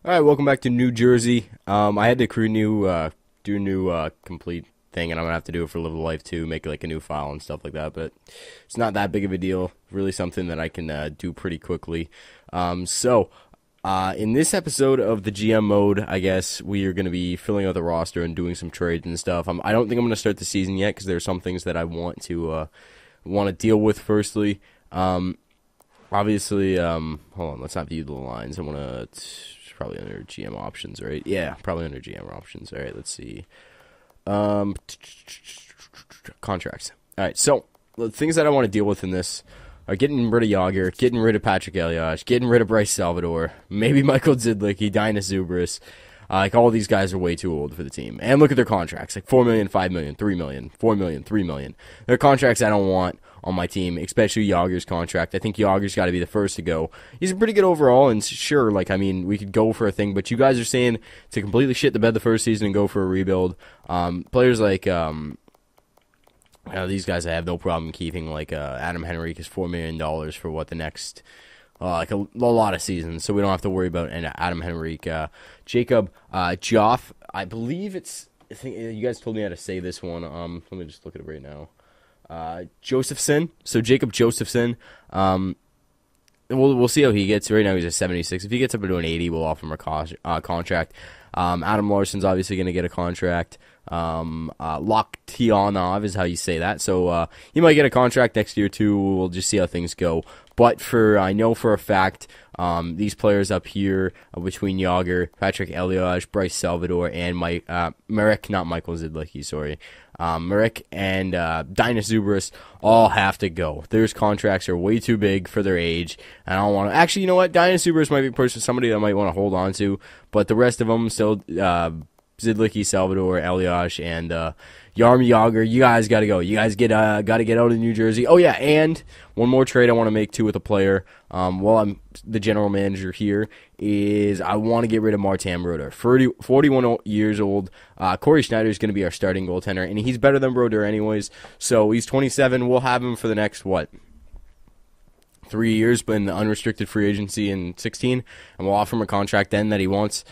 All right, welcome back to New Jersey. I had to do a new complete thing, and I'm gonna have to do it for Live the Life too, make like a new file and stuff like that. But it's not that big of a deal. Really, something that I can do pretty quickly. In this episode of the GM mode, I guess we are gonna be filling out the roster and doing some trades and stuff. I don't think I'm gonna start the season yet because there's some things that I want to deal with. Firstly, obviously, hold on, let's not view the lines. I want to. Probably under GM options, right? Yeah, probably under GM options. All right, let's see. Contracts. All right, so the things that I want to deal with in this are getting rid of Jagr, getting rid of Patrick Elias, getting rid of Bryce Salvador, maybe Michael Zidlicky, Dinas Zubris. Like, all these guys are way too old for the team. And look at their contracts. Like, $4 million, $5 million, $3 million, $4 million, $3 million. They're contracts I don't want on my team, especially Jagr's contract. I think Jagr's got to be the first to go. He's pretty good overall, and sure, we could go for a thing, but you guys are saying to completely shit the bed the first season and go for a rebuild. Players like, these guys I have no problem keeping, like Adam Henrique is $4 million for what the next... a lot of seasons, so we don't have to worry about Adam Henrique. Jacob Joff, I believe I think you guys told me how to say this one. Let me just look at it right now. Josephson. So Jacob Josephson. We'll see how he gets. Right now he's a 76. If he gets up into an 80, we'll offer him a contract. Adam Larson's obviously going to get a contract. Loktionov is how you say that. So he might get a contract next year too. We'll just see how things go. But I know for a fact, these players up here between Jagr, Patrick Elias, Bryce Salvador, and Marek, not Michael Zidlicky, sorry. Marek and Dinas Zubris all have to go. Their contracts are way too big for their age. And I don't want to. Actually, you know what? Dinas Zubris might be somebody that I might want to hold on to. But the rest of them still. Zidlicky, Salvador, Elias, and Jaromir Jagr, you guys got to go. You guys got to get out of New Jersey. Oh, yeah, and one more trade I want to make, too, with a player while I'm the general manager here is I want to get rid of Martin Brodeur. 41 years old. Corey Schneider is going to be our starting goaltender, and he's better than Brodeur anyways. So he's 27. We'll have him for the next, 3 years, but in the unrestricted free agency in 16, and we'll offer him a contract then that he wants.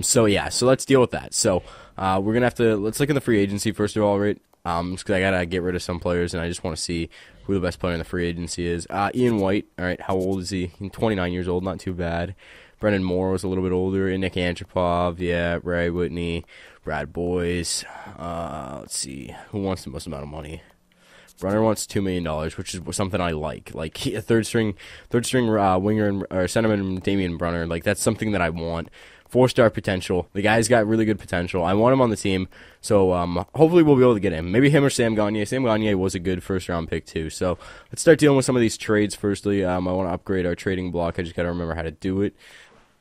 So let's deal with that. So we're gonna let's look at the free agency first of all, right? Because I gotta get rid of some players, and I just want to see who the best player in the free agency is. Ian White, all right, how old is he? He's 29 years old, not too bad. Brendan Moore was a little bit older. And Nick Antropov, yeah, Ray Whitney, Brad Boyes. Let's see, who wants the most amount of money? Brunner wants $2 million, which is something I like. Like a third string winger or centerman Damian Brunner. Like that's something that I want. 4-star potential. The guy's got really good potential. I want him on the team, so hopefully we'll be able to get him. Maybe him or Sam Gagner. Sam Gagner was a good first-round pick too. So let's start dealing with some of these trades. Firstly, I want to upgrade our trading block. I just got to remember how to do it.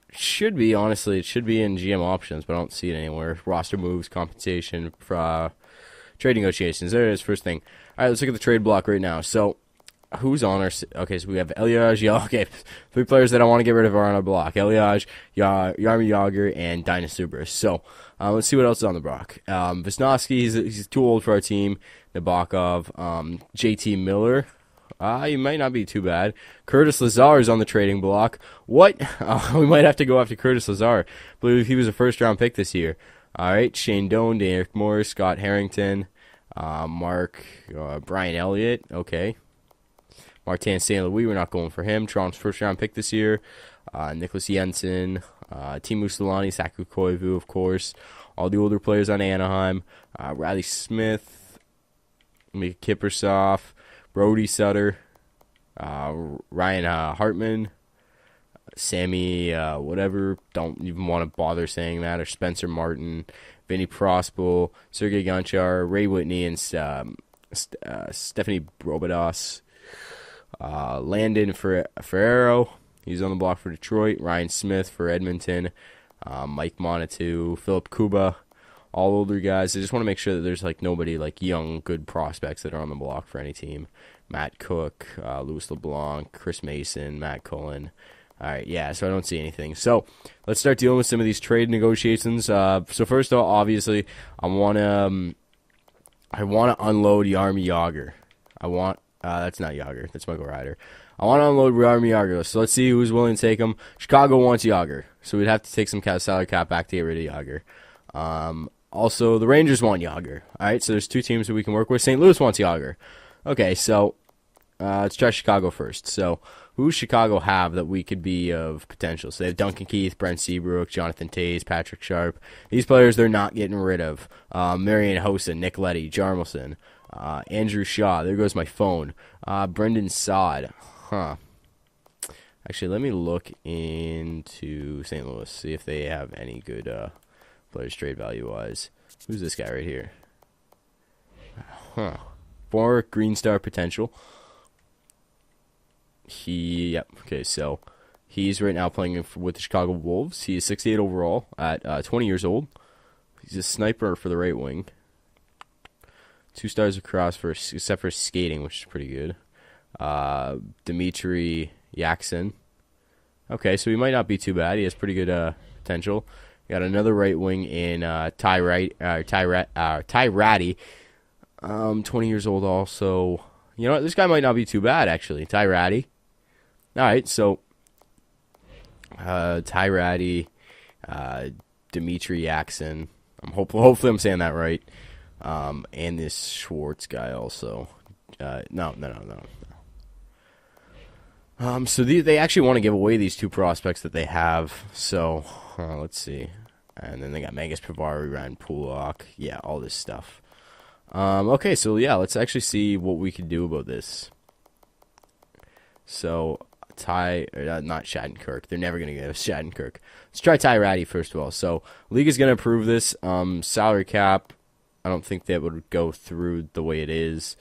It should be in GM options, but I don't see it anywhere. Roster moves, compensation, trade negotiations. There it is, first thing. All right, let's look at the trade block right now. So, who's on our... Okay, so we have Elias, okay, 3 players that I want to get rid of are on our block. Elias, Jaromir Jagr, and Dinas Zubris. So, let's see what else is on the block. Wisnowski, he's too old for our team. Nabokov, JT Miller. He might not be too bad. Curtis Lazar is on the trading block. What? We might have to go after Curtis Lazar. I believe he was a first-round pick this year. All right, Shane Doan, Derek Morris, Scott Harrington, Mark, Brian Elliott, okay. Martin St. Louis, we're not going for him. Toronto's first-round pick this year. Nicholas Jensen, Timu Solani, Saku Koivu, of course. All the older players on Anaheim. Riley Smith, Mika Kiprusoff, Brody Sutter, Ryan Hartman, Sammy, whatever, don't even want to bother saying that, or Spencer Martin, Vinny Prospel, Sergei Gonchar, Ray Whitney, and Stephanie Brobados, Landon Ferrero, he's on the block for Detroit, Ryan Smith for Edmonton, Mike Monatu, Philip Kuba, all older guys. I just want to make sure that there's nobody young, good prospects that are on the block for any team. Matt Cook, Louis LeBlanc, Chris Mason, Matt Cullen. All right, yeah, so I don't see anything. So let's start dealing with some of these trade negotiations. So first of all, obviously, I want to unload Jaromir Jagr. That's not Jagr. That's Michael Ryder. I want to unload Jaromir Jagr. So let's see who's willing to take him. Chicago wants Jagr. so we'd have to take some salary cap back to get rid of Jagr. Also, the Rangers want Jagr. All right, so there's two teams that we can work with. St. Louis wants Jagr. Okay, so let's try Chicago first. So who does Chicago have that we could be of potential? So they have Duncan Keith, Brent Seabrook, Jonathan Toews, Patrick Sharp. These players they're not getting rid of. Marian Hossa, Nick Leddy, Jarmelson, Andrew Shaw. There goes my phone. Brendan Saad. Huh. Actually, let me look into St. Louis, see if they have any good players trade value-wise. Who's this guy right here? Huh. 4 Green Star potential. Okay, so he's right now playing with the Chicago Wolves. He is 68 overall at 20 years old. He's a sniper for the right wing. 2 stars across except for skating, which is pretty good. Dmitry Yaksin. Okay, so he might not be too bad. He has pretty good potential. Got another right wing in Ty Ratty. 20 years old also. You know what? This guy might not be too bad, actually. Ty Ratty. All right, so Ty Ratty, Dmitry Yaksin. Hopefully I'm saying that right. And this Schwartz guy also. No. So they actually want to give away these 2 prospects that they have. So let's see. And then they got Magus Pavari, Ryan Pulak. Yeah, all this stuff. Okay, so yeah, let's actually see what we can do about this. So not Shattenkirk. They're never going to give us Shattenkirk. Let's try Ty Ratty first of all. So league is going to approve this. Salary cap, I don't think that would go through the way it is.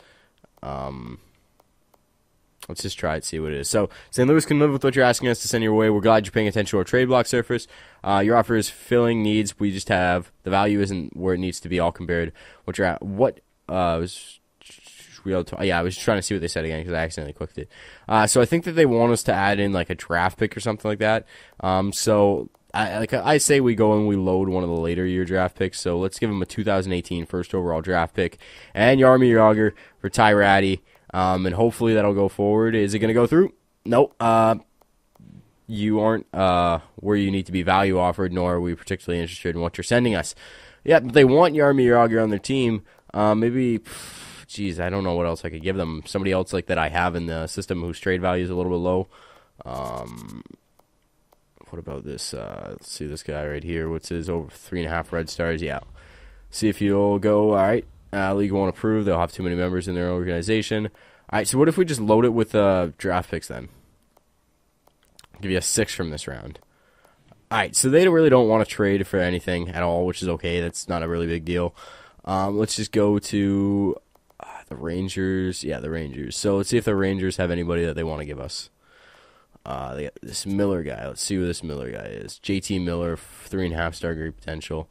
Let's just try it, see what it is. So, St. Louis can live with what you're asking us to send your way. We're glad you're paying attention to our trade block surface. Your offer is filling needs. We just have the value isn't where it needs to be all compared. I was trying to see what they said again because I accidentally clicked it. So I think that they want us to add in like a draft pick or something like that. So I say we go and we load one of the later year draft picks. So let's give them a 2018 first overall draft pick and Jaromir Jagr for Ty Ratty. And hopefully that'll go forward. Is it going to go through? Nope. You aren't where you need to be value offered, nor are we particularly interested in what you're sending us. Yeah, but they want Jaromir Jagr on their team. Maybe, I don't know what else I could give them. Somebody else like that I have in the system whose trade value is a little bit low. What about this? Let's see this guy right here. What's his over 3.5 red stars? Yeah. See if you'll go, all right. League won't approve. They'll have too many members in their organization. All right, so what if we just load it with draft picks then? I'll give you a 6 from this round. All right, so they really don't want to trade for anything at all, which is okay. That's not a really big deal. Let's just go to the Rangers. Yeah, the Rangers. So let's see if the Rangers have anybody that they want to give us. They got this Miller guy. Let's see who this Miller guy is. JT Miller, 3.5 star great potential.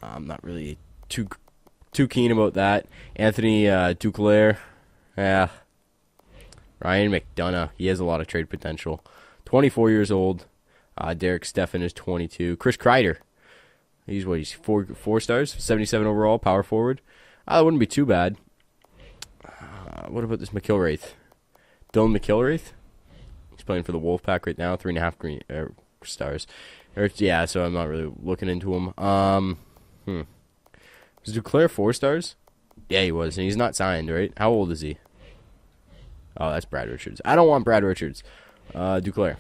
I'm not really too keen about that. Anthony Duclair. Yeah. Ryan McDonough. He has a lot of trade potential. 24 years old. Derek Steffen is 22. Chris Kreider. He's 4 stars? 77 overall, power forward. That wouldn't be too bad. What about this McIlwraith? Dylan McIlwraith? He's playing for the Wolfpack right now. 3.5 green stars. Yeah, so I'm not really looking into him. Was Duclair 4 stars? Yeah, he was, and he's not signed, right? How old is he? Oh, that's Brad Richards. I don't want Brad Richards. Duclair.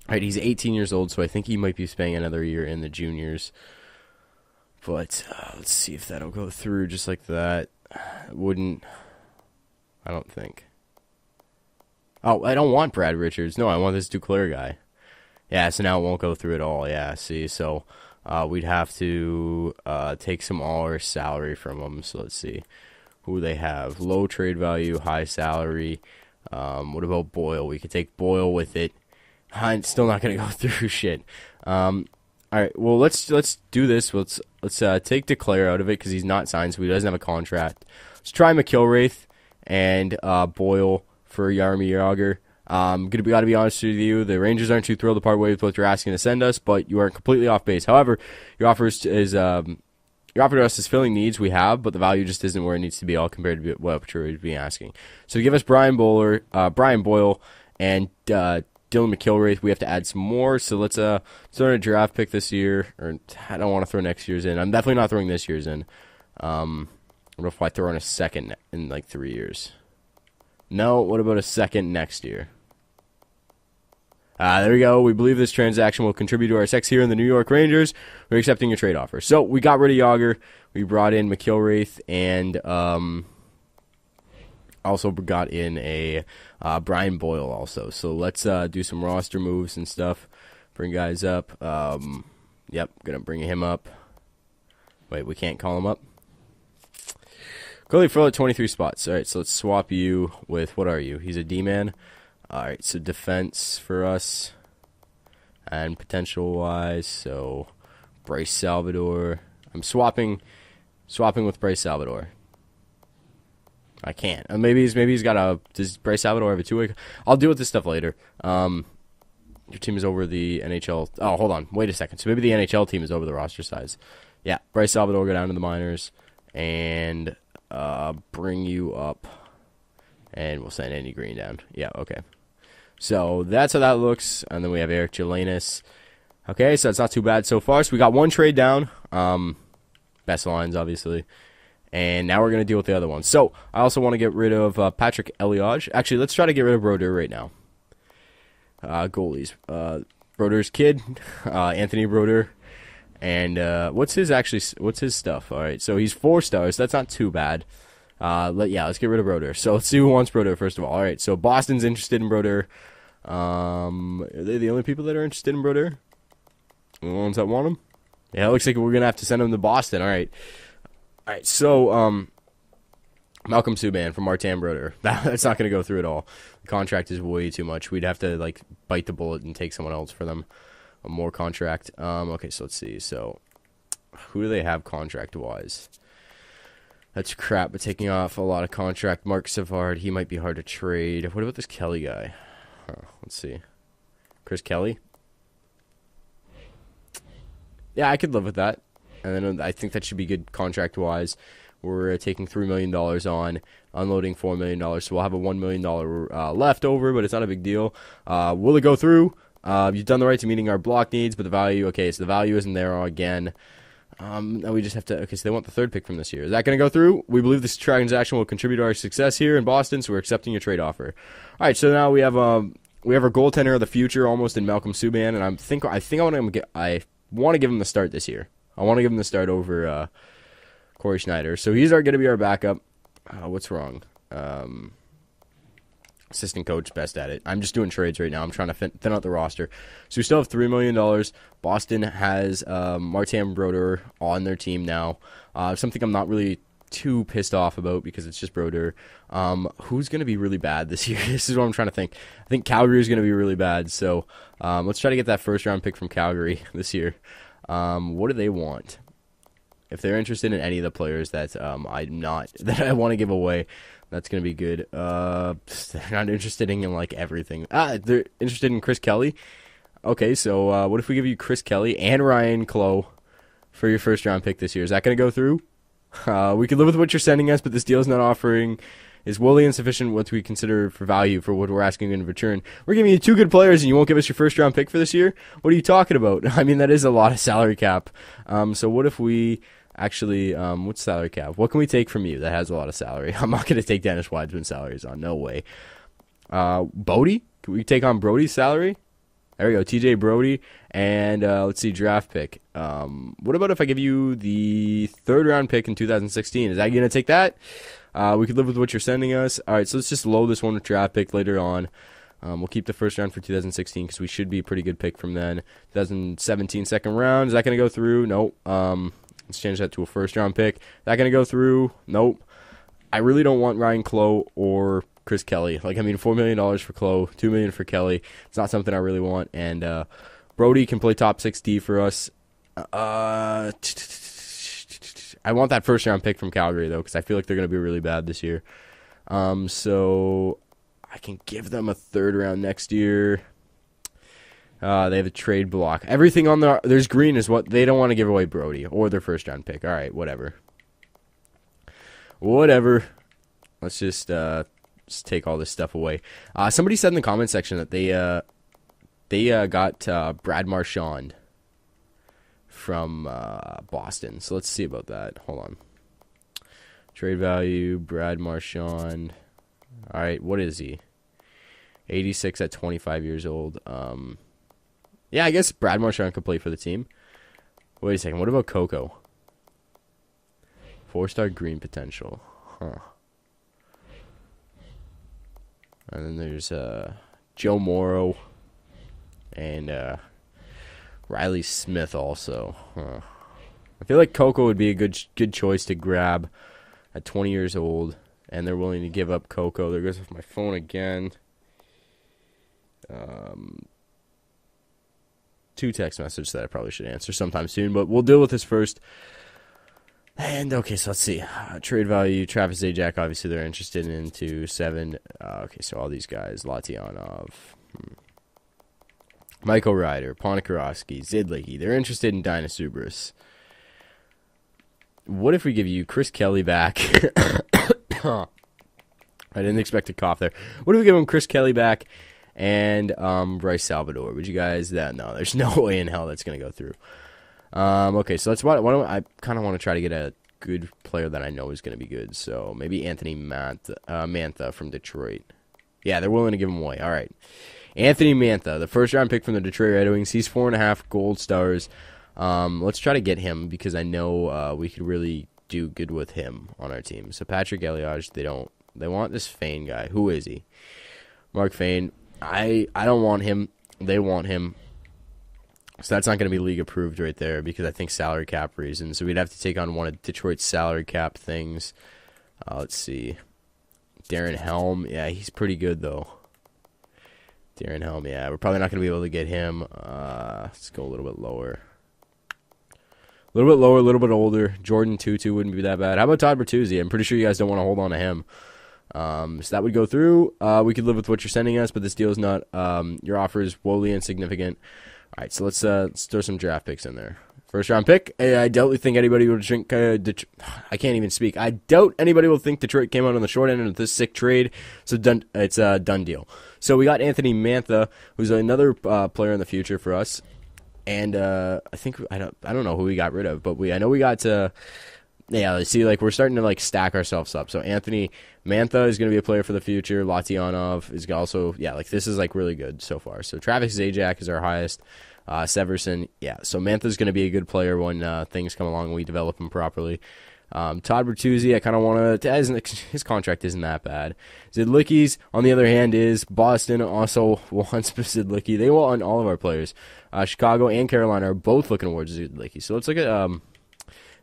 All right, he's 18 years old, so I think he might be spending another year in the juniors. But let's see if that'll go through just like that. Wouldn't. I don't think. Oh, I don't want Brad Richards. No, I want this Duclair guy. Yeah, so now it won't go through at all. Yeah, see, so we'd have to take some all-our salary from them. So let's see who they have. Low trade value, high salary. What about Boyle? We could take Boyle with it. It's still not going to go through shit. All right, well, let's do this. Let's take Duclair out of it because he's not signed, so he doesn't have a contract. Let's try McIlwraith and Boyle for Jaromir Jagr. Gotta be honest with you, the Rangers aren't too thrilled to part ways with what you're asking to send us, but you are completely off base. However, your offer to us is filling needs we have, but the value just isn't where it needs to be all compared to what you're being asking. So give us Brian Boyle and Dylan McIlwraith, we have to add some more. So let's throw in a draft pick this year. Or I don't want to throw next year's in. I'm definitely not throwing this year's in. What if I throw in a second in like 3 years? No, what about a second next year? There we go. We believe this transaction will contribute to our success here in the New York Rangers. We're accepting a trade offer. So we got rid of Jagr. We brought in McIlwraith, and also got in a Brian Boyle also. So let's do some roster moves and stuff. Bring guys up. Yep, going to bring him up. Wait, we can't call him up? Goalie for 23 spots. All right, so let's swap you with, what are you? He's a D-man. All right, so defense for us and potential-wise, so Bryce Salvador. I'm swapping with Bryce Salvador. I can't. Maybe he's got a. Does Bryce Salvador have a two-way? I'll deal with this stuff later. Your team is over the NHL. Oh, hold on. Wait a second. So maybe the NHL team is over the roster size. Yeah, Bryce Salvador will go down to the minors and bring you up, and we'll send Andy Green down. Yeah, okay. So that's how that looks, and then we have Eric Jelinas. Okay, so it's not too bad so far. So we got one trade down. Best lines, obviously. And now we're going to deal with the other one. So I also want to get rid of Patrick Eliage. Actually, let's try to get rid of Brodeur right now. Goalies. Brodeur's kid, Anthony Brodeur. And what's his stuff? All right, so he's 4 stars. That's not too bad. Let's get rid of Brodeur. So let's see who wants Brodeur first of all. All right, so Boston's interested in Brodeur. Are they the only people that are interested in Brodeur? The ones that want him? Yeah, it looks like we're gonna have to send him to Boston. All right, so Malcolm Subban from Martin Brodeur. That's not gonna go through at all. The contract is way too much. We'd have to like bite the bullet and take someone else for them. A more contract. Okay, so let's see. So who do they have contract wise? That's crap, but taking off a lot of contract. Mark Savard, he might be hard to trade. What about this Kelly guy? Let's see. Chris Kelly? Yeah, I could live with that. And then I think that should be good contract-wise. We're taking $3 million on, unloading $4 million, so we'll have a $1 million left over, but it's not a big deal. Will it go through? You've done the right to meeting our block needs, but the value, okay, so the value isn't there again. Now we just have to, okay, so they want the 3rd pick from this year. Is that going to go through? We believe this transaction will contribute to our success here in Boston, so we're accepting your trade offer. All right, so now we have our goaltender of the future almost in Malcolm Subban, and I want to give him the start this year. I want to give him the start over Corey Schneider. So he's going to be our backup. What's wrong? Assistant coach, best at it. I'm just doing trades right now. I'm trying to thin out the roster. So we still have $3 million. Boston has Martin Brodeur on their team now. Something I'm not really too pissed off about because it's just Brodeur. Who's going to be really bad this year? This is what I'm trying to think. I think Calgary is going to be really bad. So let's try to get that first-round pick from Calgary this year. What do they want? If they're interested in any of the players that I want to give away, that's going to be good. They're not interested in like everything. They're interested in Chris Kelly. Okay, so what if we give you Chris Kelly and Ryan Clough for your first-round pick this year? Is that going to go through? We could live with what you're sending us, but this deal is not offering is woefully insufficient what we consider for value for what we're asking in return. We're giving you 2 good players, and you won't give us your first-round pick for this year? What are you talking about? I mean, that is a lot of salary cap. So what if we actually, what's salary cap? What can we take from you that has a lot of salary? I'm not going to take Dennis Wideman's salaries on. No way. Bodie? Can we take on Brody's salary? There we go, TJ Brodie, and let's see, draft pick. What about if I give you the 3rd-round pick in 2016? Is that going to take that? We could live with what you're sending us. All right, so let's just load this one with draft pick later on. We'll keep the first round for 2016 because we should be a pretty good pick from then. 2017 second round, is that going to go through? Nope. Let's change that to a first-round pick. Is that going to go through? Nope. I really don't want Ryan Clough or Chris Kelly. $4 million for Clough, $2 million for Kelly. It's not something I really want. And Brodie can play top 6D for us. I want that first round pick from Calgary though, because I feel like they're going to be really bad this year. So I can give them a 3rd round next year. They have a trade block. Everything on there's green is what they don't want to give away Brodie or their first round pick. All right, whatever. Let's just take all this stuff away. Somebody said in the comment section that they They got Brad Marchand from Boston. So let's see about that. Hold on. Trade value, Brad Marchand. All right, what is he? 86 at 25 years old. Yeah, I guess Brad Marchand could play for the team. Wait a second. What about Coco? 4-star green potential. Huh. And then there's Joe Morrow and Riley Smith also. Huh. I feel like Coco would be a good choice to grab at 20 years old, and they're willing to give up Coco. There goes with my phone again. 2 text messages that I probably should answer sometime soon, but we'll deal with this first. And, okay, so let's see. Trade value, Travis Zajac, obviously they're interested in 7. Okay, so all these guys. Latyanov. Michael Ryder, Ponikarovsky, Zidlicky. They're interested in Dyna Subris. What if we give you Chris Kelly back? I didn't expect to cough there. What if we give him Chris Kelly back and Bryce Salvador? Would you guys... No, there's no way in hell that's going to go through. Okay, so that's why don't I kind of want to try to get a good player that I know is going to be good. So maybe Anthony Mantha from Detroit. Yeah, they're willing to give him away. All right. Anthony Mantha, the first-round pick from the Detroit Red Wings. He's 4.5 gold stars. Let's try to get him because I know we could really do good with him on our team. So Patrick Eliage, they want this Fane guy. Who is he? Mark Fane. I don't want him. They want him. So that's not going to be league approved right there because I think salary cap reasons. So we'd have to take on one of Detroit's salary cap things. Let's see. Darren Helm. Yeah, he's pretty good though. Darren Helm. Yeah, we're probably not going to be able to get him. Let's go a little bit lower. A little bit lower, a little bit older. Jordan Tutu wouldn't be that bad. How about Todd Bertuzzi? I'm pretty sure you guys don't want to hold on to him. So that would go through. We could live with what you're sending us, but this deal is not. Your offer is woefully insignificant. All right, so let's throw some draft picks in there. First round pick. I doubt think anybody will drink. I can't even speak. I doubt anybody will think Detroit came out on the short end of this sick trade. So it's a done deal. So we got Anthony Mantha, who's another player in the future for us, and I think I don't know who we got rid of, but I know we got to. Yeah, see, like we're starting to like stack ourselves up. So Anthony Mantha is going to be a player for the future. Latyanov is also like this is like really good so far. So Travis Zajac is our highest. Severson, yeah. So Mantha's going to be a good player when things come along and we develop him properly. Todd Bertuzzi, I kind of want to. His contract isn't that bad. Zidlicky's, on the other hand, is Boston also wants Zidlicky. They want all of our players. Chicago and Carolina are both looking towards Zidlicky. So let's look at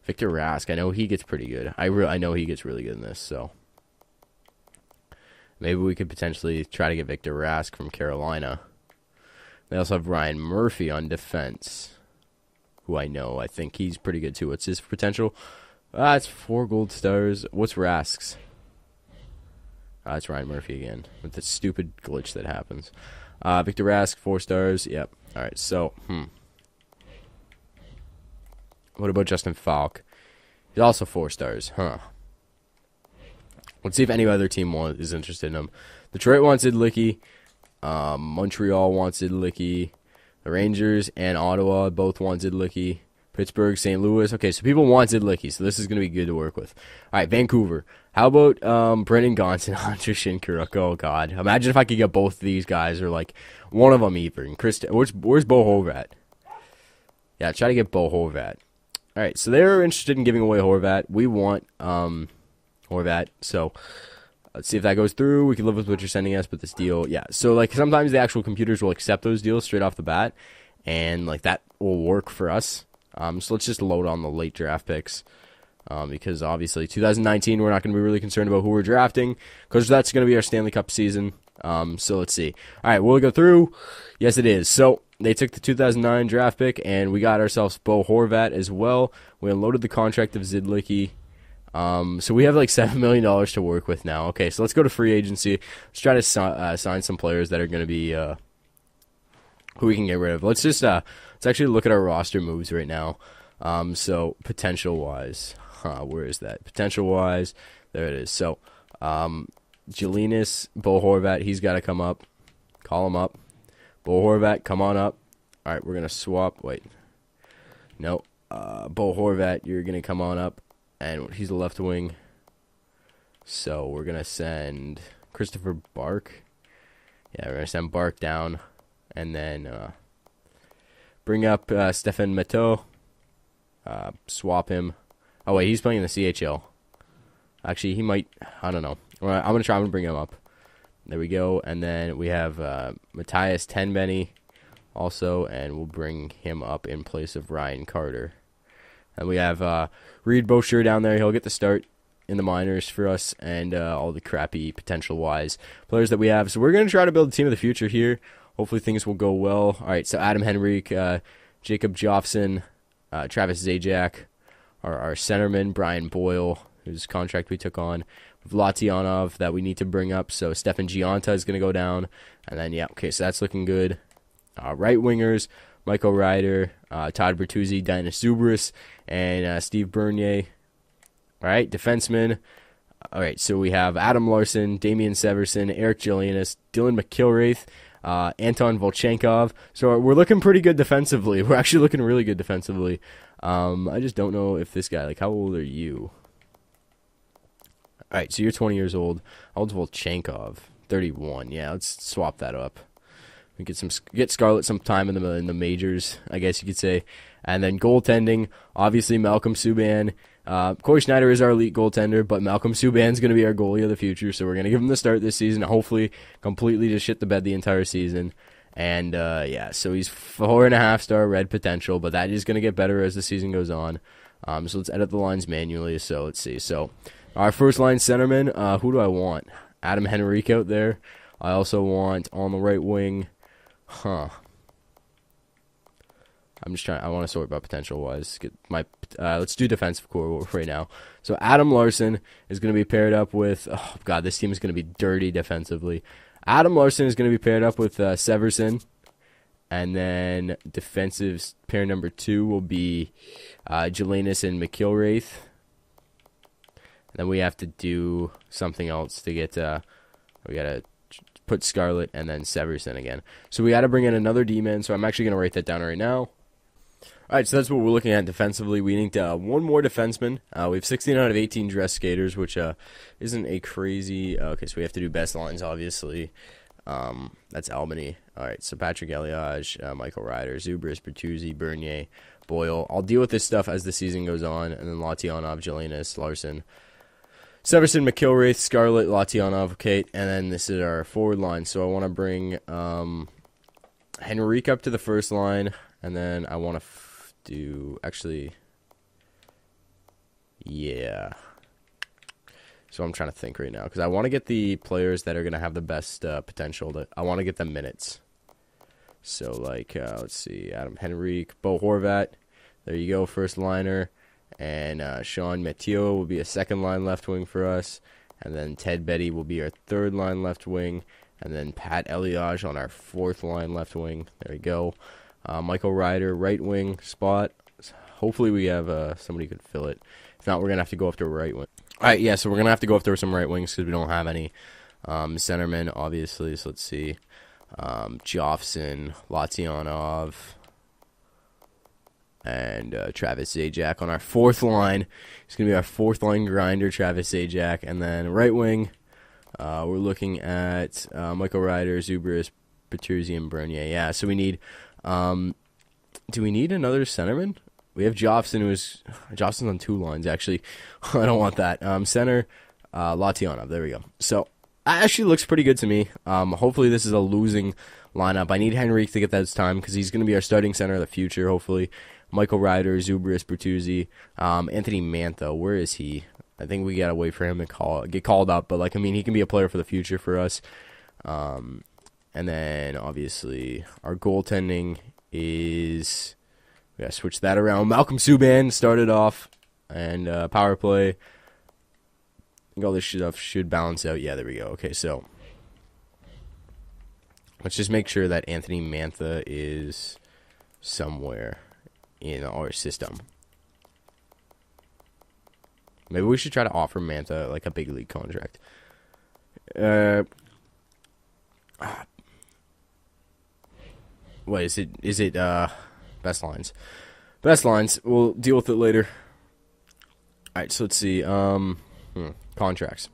Victor Rask. I know he gets pretty good. I know he gets really good in this. So maybe we could potentially try to get Victor Rask from Carolina. They also have Ryan Murphy on defense, who I think he's pretty good too. What's his potential? It's 4 gold stars. What's Rask's? It's Ryan Murphy again with the stupid glitch that happens. Victor Rask, 4 stars. Yep. All right. So, what about Justin Falk? He's also 4 stars. Huh. Let's see if any other team is interested in him. Detroit wants Zidlicky. Montreal wants Zidlicky. The Rangers and Ottawa both want Zidlicky. Pittsburgh, St. Louis. Okay, so people want Zidlicky, so this is going to be good to work with. All right, Vancouver. How about Brendan Gaunce and Hunter Shinkaruk? Oh, God. Imagine if I could get both of these guys, or like one of them even. Where's Bo Horvat? Yeah, try to get Bo Horvat. All right, so they're interested in giving away Horvat. We want Horvat, so let's see if that goes through. We can live with what you're sending us, but this deal, yeah. So, like, sometimes the actual computers will accept those deals straight off the bat, and, like, that will work for us. So let's just load on the late draft picks, because, obviously, 2019, we're not going to be really concerned about who we're drafting, because that's going to be our Stanley Cup season. So let's see. All right, will it go through? Yes, it is. So they took the 2009 draft pick, and we got ourselves Bo Horvat as well. We unloaded the contract of Zidlicky. So we have like $7 million to work with now. Okay, so let's go to free agency. Let's try to sign some players that are going to be who we can get rid of. Let's actually look at our roster moves right now. So potential wise, where is that? Potential wise, there it is. So Jelinas, Bo Horvat, he's got to come up. Call him up. Bo Horvat, come on up. All right, we're going to swap. Wait. No. Bo Horvat, you're going to come on up. And he's the left wing. So we're going to send Christopher Bark. Yeah, we're going to send Bark down. And then bring up Stefan Matteau. Swap him. Oh, wait, he's playing in the CHL. Actually, he might. I don't know. I'm going to try and bring him up. There we go. And then we have Matthias Tenbenny also, and we'll bring him up in place of Ryan Carter. And we have Reed Boucher down there. He'll get the start in the minors for us, and all the crappy potential-wise players that we have. So we're going to try to build a team of the future here. Hopefully things will go well. All right, so Adam Henrique, Jacob Jofson, Travis Zajac, our centerman, Brian Boyle, whose contract we took on. With Latianov that we need to bring up. So Stefan Gianta is going to go down. And then, yeah, okay, so that's looking good. Right wingers, Michael Ryder, Todd Bertuzzi, Dinas Zubris, and Steve Bernier. All right, defensemen. All right, so we have Adam Larson, Damian Severson, Eric Gillianis, Dylan McIlwraith, Anton Volchenkov. So we're looking pretty good defensively. We're actually looking really good defensively. I just don't know if this guy, like, how old are you? All right, so you're 20 years old. How old's Volchenkov? 31. Yeah, let's swap that up. We get Scarlett some time in the majors, I guess you could say. And then goaltending, obviously Malcolm Subban. Corey Schneider is our elite goaltender, but Malcolm Subban's going to be our goalie of the future, so we're going to give him the start this season. Hopefully, completely just shit the bed the entire season. And, yeah, so he's 4.5-star red potential, but that is going to get better as the season goes on. So let's edit the lines manually. So let's see. So our first line centerman, who do I want? Adam Henrique out there. I also want on the right wing. I'm just trying. I want to sort by potential wise. Let's do defensive core right now. So Adam Larson is going to be paired up with. Oh God, this team is going to be dirty defensively. Adam Larson is going to be paired up with Severson, and then defensive pair number 2 will be Jelinas and McIlwraith. And then we have to do something else to get. We gotta put Scarlett and then Severson again. So we got to bring in another D-man. So I'm actually going to write that down right now. All right, so that's what we're looking at defensively. We need one more defenseman. We have 16 out of 18 dress skaters, which isn't a crazy. Okay, so we have to do best lines, obviously. That's Albany. All right, so Patrick Eliage, Michael Ryder, Zubris, Bertuzzi, Bernier, Boyle. I'll deal with this stuff as the season goes on, and then Latianov, Jelinas, Larson, Severson, McIlwraith, Scarlett, Latianov, Kate, and then this is our forward line. So I want to bring Henrique up to the first line, and then I want to do, actually, yeah. So I'm trying to think right now, because I want to get the players that are going to have the best potential. I want to get them minutes. So, like, let's see, Adam Henrique, Bo Horvat, there you go, first liner. And Sean Mathieu will be a second-line left wing for us. And then Ted Betty will be our third-line left wing. And then Pat Eliage on our fourth-line left wing. There we go. Michael Ryder, right wing spot. Hopefully we have somebody who could fill it. If not, we're going to have to go after right wing. All right, yeah, so we're going to have to go after some right wings because we don't have any centermen, obviously. So let's see. Jofson, Latianov, and Travis Zajac on our fourth line. He's going to be our fourth line grinder, Travis Zajac. And then right wing, we're looking at Michael Ryder, Zubris, Bertuzzi, and Bernier. Yeah, so we need... do we need another centerman? We have Jofson's on 2 lines, actually. I don't want that. Center, Latianov. There we go. So, that actually looks pretty good to me. Hopefully this is a losing lineup. I need Henrique to get that time because he's going to be our starting center of the future, hopefully. Michael Ryder, Zubris, Bertuzzi, Anthony Mantha. Where is he? I think we got to wait for him to get called up. But, he can be a player for the future for us. And then, obviously, our goaltending is... We got to switch that around. Malcolm Subban started off, and power play. I think all this stuff should balance out. Yeah, there we go. Okay, so let's just make sure that Anthony Mantha is somewhere in our system. Maybe we should try to offer Mantha a big league contract. What is it? Is it best lines? Best lines. We'll deal with it later. All right, so let's see. Contracts.